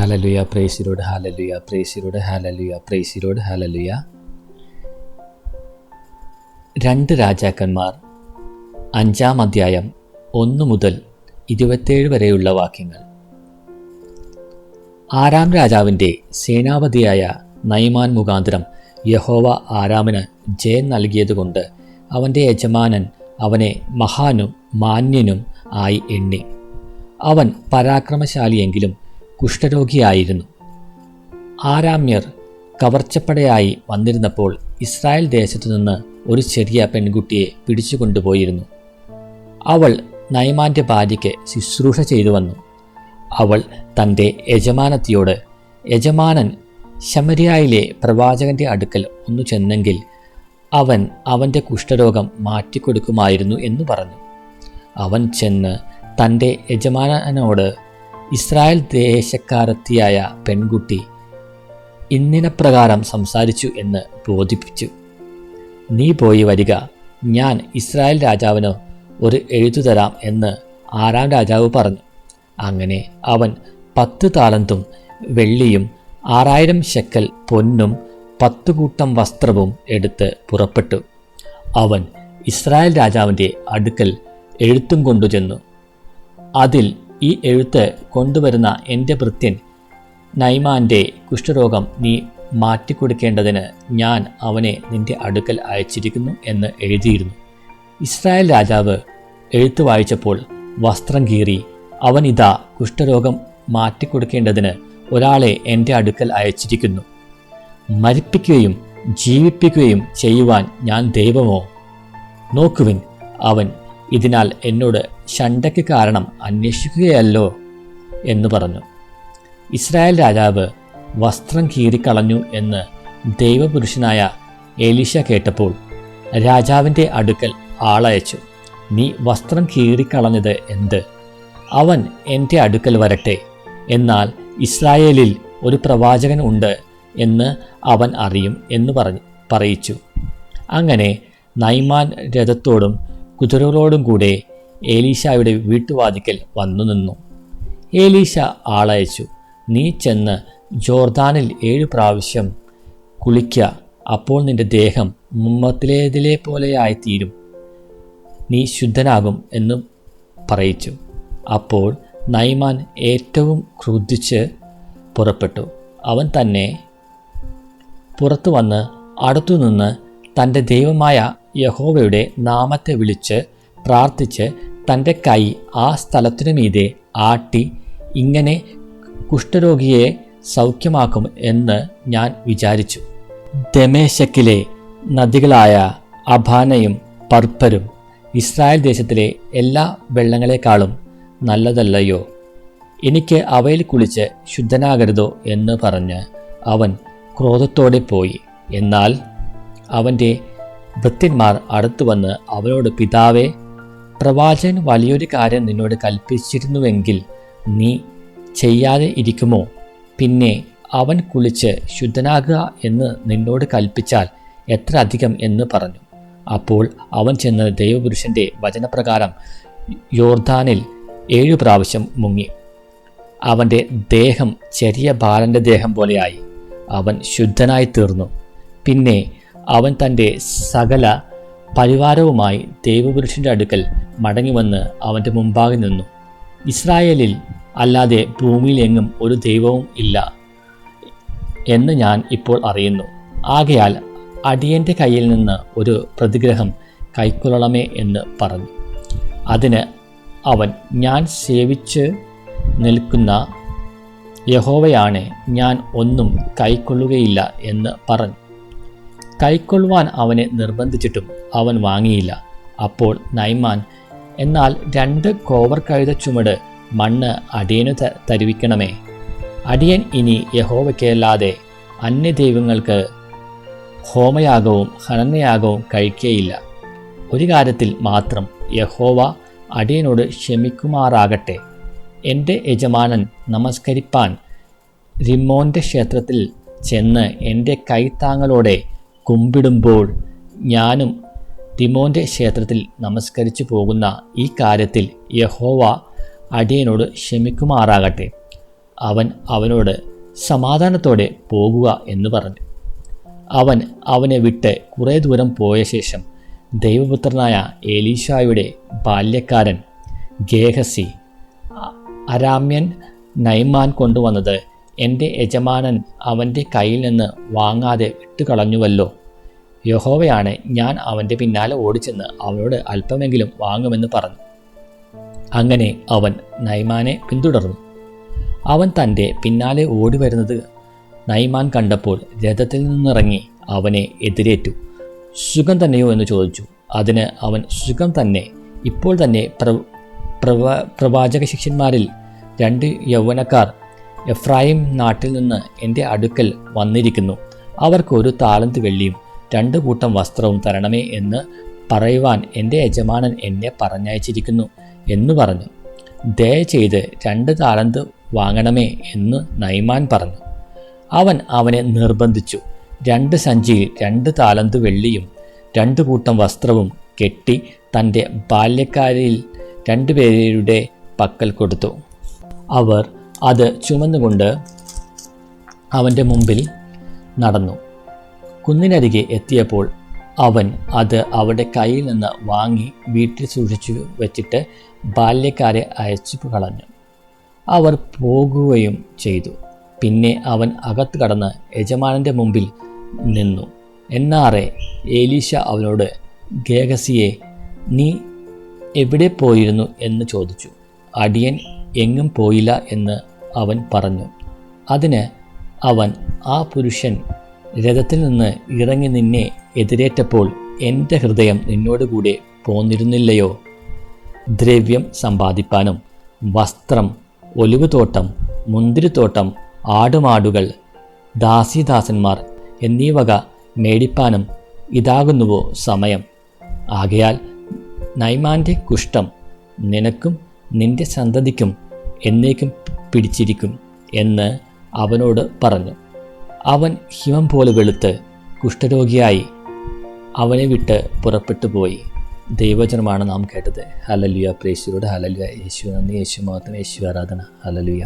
Hallelujah, praise the Lord, hallelujah, praise the Lord, hallelujah, praise the Lord, hallelujah. 2 രാജാക്കന്മാർ 5-ാം അധ്യായം 1 മുതൽ 27 വരെയുള്ള വാക്യങ്ങൾ. ആരാം രാജാവിൻ്റെ സേനാപതിയായ നയമാൻ മുഖാന്തരം യഹോവ ആരാമിന് ജയം നൽകിയതുകൊണ്ട് അവൻ്റെ യജമാനൻ അവനെ മഹാനും മാന്യനും ആയി എണ്ണി. അവൻ പരാക്രമശാലിയെങ്കിലും കുഷ്ഠരോഗിയായിരുന്നു. ആരാമ്യർ കവർച്ചപ്പടയായി വന്നിരുന്നപ്പോൾ ഇസ്രായേൽ ദേശത്തു നിന്ന് ഒരു ചെറിയ പെൺകുട്ടിയെ പിടിച്ചുകൊണ്ടുപോയിരുന്നു. അവൾ നയമാൻ്റെ ഭാര്യയ്ക്ക് ശുശ്രൂഷ ചെയ്തു വന്നു. അവൾ തൻ്റെ യജമാനത്തിയോട്, യജമാനൻ ശമര്യായിലെ പ്രവാചകന്റെ അടുക്കൽ ഒന്നു ചെന്നെങ്കിൽ അവൻ അവൻ്റെ കുഷ്ഠരോഗം മാറ്റിക്കൊടുക്കുമായിരുന്നു എന്ന് പറഞ്ഞു. അവൻ ചെന്ന് തൻ്റെ യജമാനനോട്, ഇസ്രായേൽ ദേശക്കാരത്തിയായ പെൺകുട്ടി ഇന്നിനപ്രകാരം സംസാരിച്ചു എന്ന് ബോധിപ്പിച്ചു. നീ പോയി വരിക, ഞാൻ ഇസ്രായേൽ രാജാവിന് ഒരു എഴുതു തരാം എന്ന് ആരാം രാജാവ് പറഞ്ഞു. അങ്ങനെ അവൻ 10 താലന്തും വെള്ളിയും 6000 ശെക്കൽ പൊന്നും 10 കൂട്ടം വസ്ത്രവും എടുത്ത് പുറപ്പെട്ടു. അവൻ ഇസ്രായേൽ രാജാവിൻ്റെ അടുക്കൽ എഴുത്തും കൊണ്ടുചെന്നു. അതിൽ, ഈ എഴുത്ത് കൊണ്ടുവരുന്ന എൻ്റെ ഭൃത്യൻ നയമാൻ്റെ കുഷ്ഠരോഗം നീ മാറ്റിക്കൊടുക്കേണ്ടതിന് ഞാൻ അവനെ നിന്റെ അടുക്കൽ അയച്ചിരിക്കുന്നു എന്ന് എഴുതിയിരുന്നു. ഇസ്രായേൽ രാജാവ് എഴുത്ത് വായിച്ചപ്പോൾ വസ്ത്രം കീറി, അവൻ ഇതാ കുഷ്ഠരോഗം മാറ്റിക്കൊടുക്കേണ്ടതിന് ഒരാളെ എൻ്റെ അടുക്കൽ അയച്ചിരിക്കുന്നു. മരിപ്പിക്കുകയും ജീവിപ്പിക്കുകയും ചെയ്യുവാൻ ഞാൻ ദൈവമോ? നോക്കുവിൻ, അവൻ ഇതിനാൽ എന്നോട് ശണ്ഠയ്ക്ക് കാരണം അന്വേഷിക്കുകയല്ലോ എന്ന് പറഞ്ഞു. ഇസ്രായേൽ രാജാവ് വസ്ത്രം കീറിക്കളഞ്ഞു എന്ന് ദൈവപുരുഷനായ എലീശ കേട്ടപ്പോൾ രാജാവിൻ്റെ അടുക്കൽ ആളയച്ചു. നീ വസ്ത്രം കീറിക്കളഞ്ഞത് എന്ത്? അവൻ എൻ്റെ അടുക്കൽ വരട്ടെ, എന്നാൽ ഇസ്രായേലിൽ ഒരു പ്രവാചകൻ ഉണ്ട് എന്ന് അവൻ അറിയും എന്ന് പറയിച്ചു. അങ്ങനെ നയമാൻ രഥത്തോടും കുതിരകളോടും കൂടെ എലീശായുടെ വീട്ടുവാതിക്കൽ വന്നു നിന്നു. എലീശ ആളയച്ചു, നീ ചെന്ന് ജോർദാനിൽ 7 പ്രാവശ്യം കുളിക്ക, അപ്പോൾ നിന്റെ ദേഹം മുമ്പത്തിലേതിലെ പോലെയായിത്തീരും, നീ ശുദ്ധനാകും എന്ന് പറയിച്ചു. അപ്പോൾ നയമാൻ ഏറ്റവും ക്രുദ്ധിച്ച് പുറപ്പെട്ടു. അവൻ തന്നെ പുറത്തു വന്ന് അടുത്തുനിന്ന് തൻ്റെ ദൈവമായ യഹോവയുടെ നാമത്തെ വിളിച്ച് പ്രാർത്ഥിച്ച് തൻ്റെ കൈ ആ സ്ഥലത്തിനു മീതെ ആട്ടി, ഇങ്ങനെ കുഷ്ഠരോഗിയെ സൗഖ്യമാക്കും എന്ന് ഞാൻ വിചാരിച്ചു. ദമേശക്കിലെ നദികളായ അബാനയും പർപ്പരും ഇസ്രായേൽ ദേശത്തിലെ എല്ലാ വെള്ളങ്ങളെക്കാളും നല്ലതല്ലയോ? എനിക്ക് അവയിൽ കുളിച്ച് ശുദ്ധനാകരുതോ എന്ന് പറഞ്ഞ് അവൻ ക്രോധത്തോടെ പോയി. എന്നാൽ അവൻ്റെ ഭൃത്യന്മാർ അടുത്തു വന്ന് അവനോട്, പിതാവേ, പ്രവാചകൻ വലിയൊരു കാര്യം നിന്നോട് കൽപ്പിച്ചിരുന്നുവെങ്കിൽ നീ ചെയ്യാതെ ഇരിക്കുമോ? പിന്നെ അവൻ കുളിച്ച് ശുദ്ധനാകുക എന്ന് നിന്നോട് കൽപ്പിച്ചാൽ എത്ര അധികം എന്ന് പറഞ്ഞു. അപ്പോൾ അവൻ ചെന്ന് ദൈവപുരുഷൻ്റെ വചനപ്രകാരം യോർദാനിൽ 7 പ്രാവശ്യം മുങ്ങി. അവൻ്റെ ദേഹം ചെറിയ ബാലൻ്റെ ദേഹം പോലെയായി. അവൻ ശുദ്ധനായി തീർന്നു. പിന്നെ അവൻ തൻ്റെ സകല പരിവാരവുമായി ദൈവപുരുഷൻ്റെ അടുക്കൽ മടങ്ങിവന്ന് അവൻ്റെ മുമ്പാകെ നിന്നു. ഇസ്രായേലിൽ അല്ലാതെ ഭൂമിയിലെങ്ങും ഒരു ദൈവവും ഇല്ല എന്ന് ഞാൻ ഇപ്പോൾ അറിയുന്നു. ആകയാൽ അടിയൻ്റെ കയ്യിൽ നിന്ന് ഒരു പ്രതിഗ്രഹം കൈക്കൊള്ളണമേ എന്ന് പറഞ്ഞു. അതിന് അവൻ, ഞാൻ സേവിച്ച് നിൽക്കുന്ന യഹോവയാണ്, ഞാൻ ഒന്നും കൈക്കൊള്ളുകയില്ല എന്ന് പറഞ്ഞു. കൈക്കൊള്ളുവാൻ അവനെ നിർബന്ധിച്ചിട്ടും അവൻ വാങ്ങിയില്ല. അപ്പോൾ നയമാൻ, എന്നാൽ 2 കോവർ കഴുത ചുമട് മണ്ണ് അടിയനു തരുവിക്കണമേ. അടിയൻ ഇനി യഹോവയ്ക്കല്ലാതെ അന്യദൈവങ്ങൾക്ക് ഹോമയാഗവും ഹനനയാഗവും കഴിക്കുകയില്ല. ഒരു കാര്യത്തിൽ മാത്രം യഹോവ അടിയനോട് ക്ഷമിക്കുമാറാകട്ടെ. എൻ്റെ യജമാനൻ നമസ്കരിപ്പാൻ റിമ്മോൻ്റെ ക്ഷേത്രത്തിൽ ചെന്ന് എൻ്റെ കൈത്താങ്ങളോടെ കുമ്പിടുമ്പോൾ ഞാനും റിമ്മോൻ്റെ ക്ഷേത്രത്തിൽ നമസ്കരിച്ചു പോകുന്ന ഈ കാര്യത്തിൽ യഹോവ അടിയനോട് ക്ഷമിക്കുമാറാകട്ടെ. അവൻ അവനോട് സമാധാനത്തോടെ പോകുക എന്ന് പറഞ്ഞു. അവൻ അവനെ വിട്ട് കുറേ ദൂരം പോയ ശേഷം ദൈവപുത്രനായ എലീശായുടെ ബാല്യക്കാരൻ ഗേഹസി, അരാമ്യൻ നൈമാൻ കൊണ്ടുവന്നത് എൻ്റെ യജമാനൻ അവൻ്റെ കയ്യിൽ നിന്ന് വാങ്ങാതെ വിട്ടുകളഞ്ഞുവല്ലോ. യഹോവയാണ്, ഞാൻ അവൻ്റെ പിന്നാലെ ഓടിച്ചെന്ന് അവനോട് അല്പമെങ്കിലും വാങ്ങുമെന്ന് പറഞ്ഞു. അങ്ങനെ അവൻ നൈമാനെ പിന്തുടർന്നു. അവൻ തൻ്റെ പിന്നാലെ ഓടി വരുന്നത് നൈമാൻ കണ്ടപ്പോൾ രഥത്തിൽ നിന്നിറങ്ങി അവനെ എതിരേറ്റു. സുഖം തന്നെയോ എന്ന് ചോദിച്ചു. അതിന് അവൻ, സുഖം തന്നെ. ഇപ്പോൾ തന്നെ പ്രവാചക ശിഷ്യന്മാരിൽ 2 യൗവനക്കാർ എഫ്രായിം നാട്ടിൽ നിന്ന് എൻ്റെ അടുക്കൽ വന്നിരിക്കുന്നു. അവർക്ക് 1 താലന്ത് വെള്ളിയും 2 കൂട്ടം വസ്ത്രവും തരണമേ എന്ന് പറയുവാൻ എൻ്റെ യജമാനൻ എന്നെ പറഞ്ഞയച്ചിരിക്കുന്നു എന്ന് പറഞ്ഞു. ദയചെയ്ത് 2 താലന്ത് വാങ്ങണമേ എന്ന് നൈമാൻ പറഞ്ഞു. അവൻ അവനെ നിർബന്ധിച്ചു. 2 സഞ്ചിയിൽ 2 താലന്ത് വെള്ളിയും 2 കൂട്ടം വസ്ത്രവും കെട്ടി തൻ്റെ ബാല്യക്കാരിൽ 2 പേരുടെ പക്കൽ കൊടുത്തു. അവർ അത് ചുമന്നുകൊണ്ട് അവൻ്റെ മുമ്പിൽ നടന്നു. കുന്നിനരികെ എത്തിയപ്പോൾ അവൻ അത് അവരുടെ കയ്യിൽ നിന്ന് വാങ്ങി വീട്ടിൽ സൂക്ഷിച്ചു വച്ചിട്ട് ബാല്യക്കാരെ അയച്ചു കളഞ്ഞു. അവർ പോകുകയും ചെയ്തു. പിന്നെ അവൻ അകത്ത് കടന്ന് യജമാനൻ്റെ മുമ്പിൽ നിന്നു. എന്നാറെ എലീശ അവനോട്, ഗേഹസിയെ, നീ എവിടെ പോയിരുന്നു എന്ന് ചോദിച്ചു. അടിയൻ എങ്ങും പോയില്ല എന്ന് അവൻ പറഞ്ഞു. അതിന് അവൻ, ആ പുരുഷൻ രഥത്തിൽ നിന്ന് ഇറങ്ങി നിന്നെ എതിരേറ്റപ്പോൾ എൻ്റെ ഹൃദയം നിന്നോടുകൂടെ പോന്നിരുന്നില്ലയോ? ദ്രവ്യം സമ്പാദിപ്പാനും വസ്ത്രം, ഒലിവുതോട്ടം, മുന്തിരിത്തോട്ടം, ആടുമാടുകൾ, ദാസീദാസന്മാർ എന്നീ വക മേടിപ്പാനും ഇതാകുന്നുവോ സമയം? ആകയാൽ നൈമാൻ്റെ കുഷ്ഠം നിനക്കും നിന്റെ സന്തതിക്കും എന്നേക്കും പിടിച്ചിരിക്കും എന്ന് അവനോട് പറഞ്ഞു. അവൻ ഹിമം പോലെ വെളുത്ത് കുഷ്ഠരോഗിയായി അവനെ വിട്ട് പുറപ്പെട്ടു പോയി. ദൈവവചനമാണ് നാം കേട്ടത്. ഹല്ലേലൂയ. പ്രേസ്യരോട് ഹല്ലേലൂയ. യേശു നന്ദി, യേശു മഹത്വം, യേശു ആരാധന. ഹല്ലേലൂയ.